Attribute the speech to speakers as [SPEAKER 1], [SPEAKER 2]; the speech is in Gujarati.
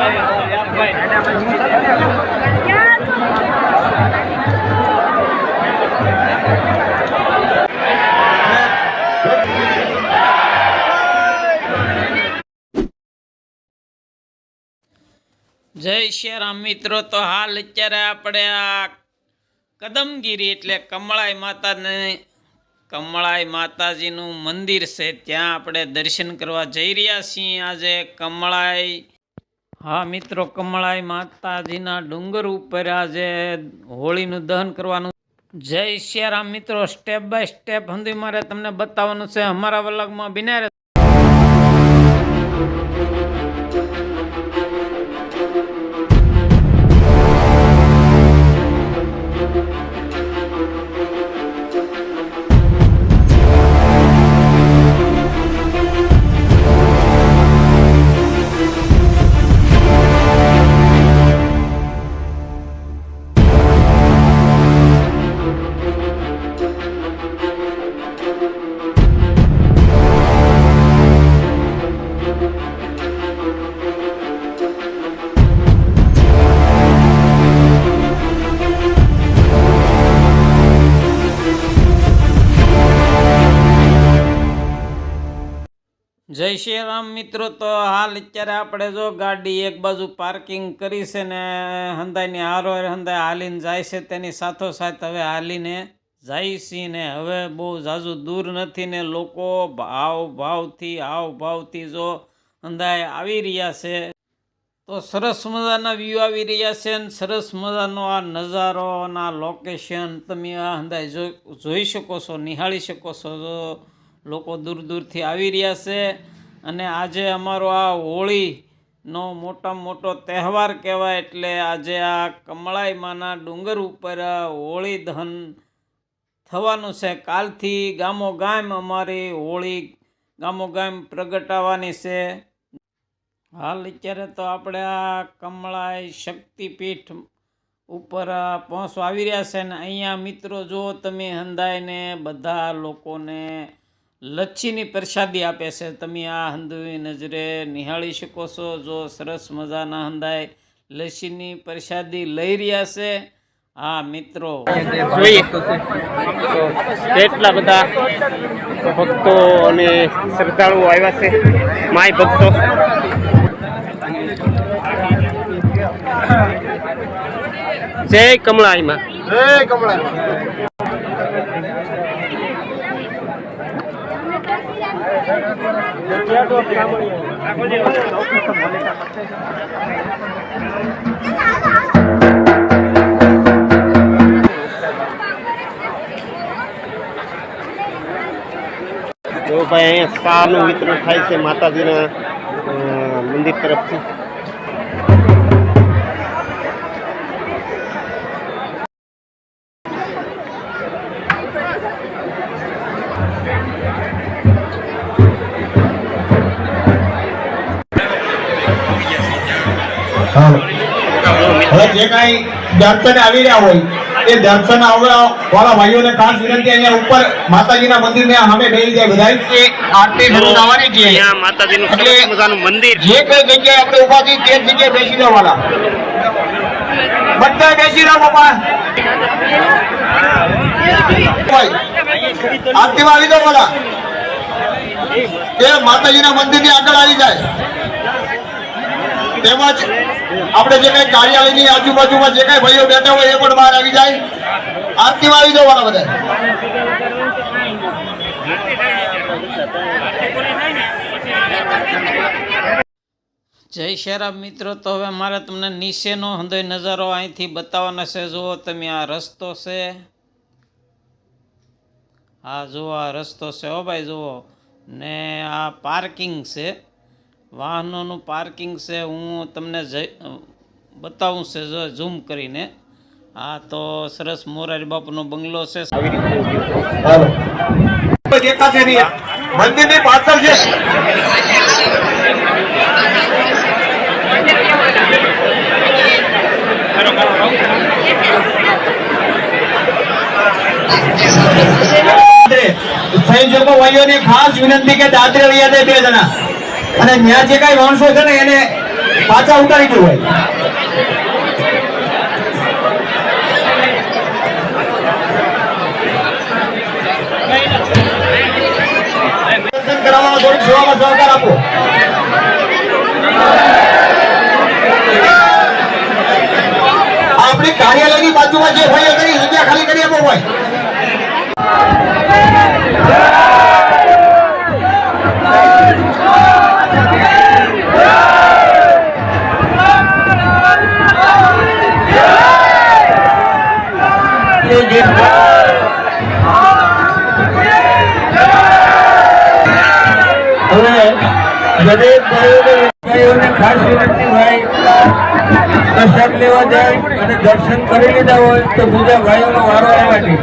[SPEAKER 1] જય શ્રી રામ મિત્રો, તો હાલ અત્યારે આપણે આ કદમગીરી એટલે કમળાઈ માતાજીનું મંદિર છે, ત્યાં આપણે દર્શન કરવા જઈ રહ્યા છીએ આજે કમળાઈ. હા મિત્રો, કમળાઈ માતાજીના ડુંગર ઉપર આજે હોળીનું દહન કરવાનું. જય શ્રી રામ મિત્રો, સ્ટેપ બાય સ્ટેપ સુધી મારે તમને બતાવવાનું છે. અમારા વ્લોગમાં બિના રહે. જય શ્રી રામ મિત્રો, તો હાલ અત્યારે આપણે જો ગાડી એક બાજુ પાર્કિંગ કરી છે ને હંદાઈની હારોહાર હંદાઈ હાલીને જાય છે, તેની સાથોસાથ હવે હાલીને જાય છે ને હવે બહુ ઝાઝુ દૂર નથી ને લોકો ભાવથી જો હંદાઈ આવી રહ્યા છે. તો સરસ મજાના વ્યૂ આવી રહ્યા છે ને સરસ મજાનો આ નજારો અને આ લોકેશન તમે આ હંદાઈ જોઈ શકો છો, નિહાળી શકો છો. લોકો દૂર દૂરથી આવી રહ્યા છે અને આજે અમારો આ હોળીનો મોટામાં મોટો તહેવાર કહેવાય. એટલે આજે આ કમળાઈ માના ડુંગર ઉપર હોળી દહન થવાનું છે. કાલથી ગામોગામ અમારી હોળી ગામોગામ પ્રગટાવવાની છે. હાલ અત્યારે તો આપણે આ કમળાઈ શક્તિપીઠ ઉપર પહોંચવા આવી રહ્યા છે ને અહીંયા મિત્રો જો તમે હંદાઈને બધા લોકોને લચ્છીની પ્રસાદી આપે છે. તમે આ હંદુની નજરે નિહાળી શકો છો. જો સરસ મજાના હંદાઈ લચ્છીની પ્રસાદી લઈ રહ્યા છે. હા મિત્રો, જોઈએ કેટલા બધા ભક્તો અને શ્રદ્ધાળુઓ આવ્યા છે, માય ભક્તો. જય કમળાઈમાં, જય કમળાઈમાં. તો ભાઈ અહીંયા શાનું વિતરણ થાય છે માતાજીના મંદિર તરફથી.
[SPEAKER 2] હવે જે કઈ દર્શન આવી રહ્યા હોય એ દર્શન વાળા ભાઈઓને ખાસ વિનંતી, અહીંયા ઉપર માતાજીના મંદિર ને સામે બેસી જાય બધા. આરતી શરૂ થવાની છે.
[SPEAKER 1] અહીંયા માતાજીનું સરસ મજાનું મંદિર.
[SPEAKER 2] જે કઈ જગ્યાએ આપણે ઉભા છીએ તે જગ્યાએ બેસી જવાના. બધા બેસી રહો બાપા. આરતીમાં આવી જાવ બધા. એ માતાજીના મંદિર ની આગળ આવી જાય. તેમજ આપણે જે કઈ કાર્યાલયની આજુબાજુમાં જે કઈ ભાઈઓ બેઠા હોય એ પણ બહાર આવી જાય. આરતીમાં આવી જવાના બધા.
[SPEAKER 1] જય શ્રી રામ મિત્રો, તો હવે મારે તમને નીચેનો હંદોઈ નજારો અહીંથી બતાવવાનો છે. જુઓ તમે આ રસ્તો છે, હા જુઓ આ રસ્તો છે હો ભાઈ, જુઓ ને આ પાર્કિંગ છે, વાહનોનું પાર્કિંગ છે. હું તમને બતાવું છે જો ઝૂમ કરીને. હા તો સરસ મોરારી બાપુનો બંગલો છે.
[SPEAKER 2] દેખાશે નહીં, મંદિરની પાછળ છે. સંયોજકો ભાઈઓને ખાસ વિનંતી કે દાદરે રહ્યા છે 2 જણા અને ત્યાં જે કઈ માણસો છે ને એને પાછા ઉતારી દો ભાઈ. દર્શન કરાવવાનો થોડીક સેવામાં સહકાર આપો. આપણી કાર્યાલયની બાજુમાં જે ભાઈઓ કરી જગ્યા ખાલી કરી આપો ભાઈ.
[SPEAKER 3] દરેક ભાઈઓને ખાસ વિનંતી ભાઈ પ્રસાદ લેવા જાય અને દર્શન કરી લીધા હોય તો બીજા ભાઈઓનો વારો આવવા નહીં.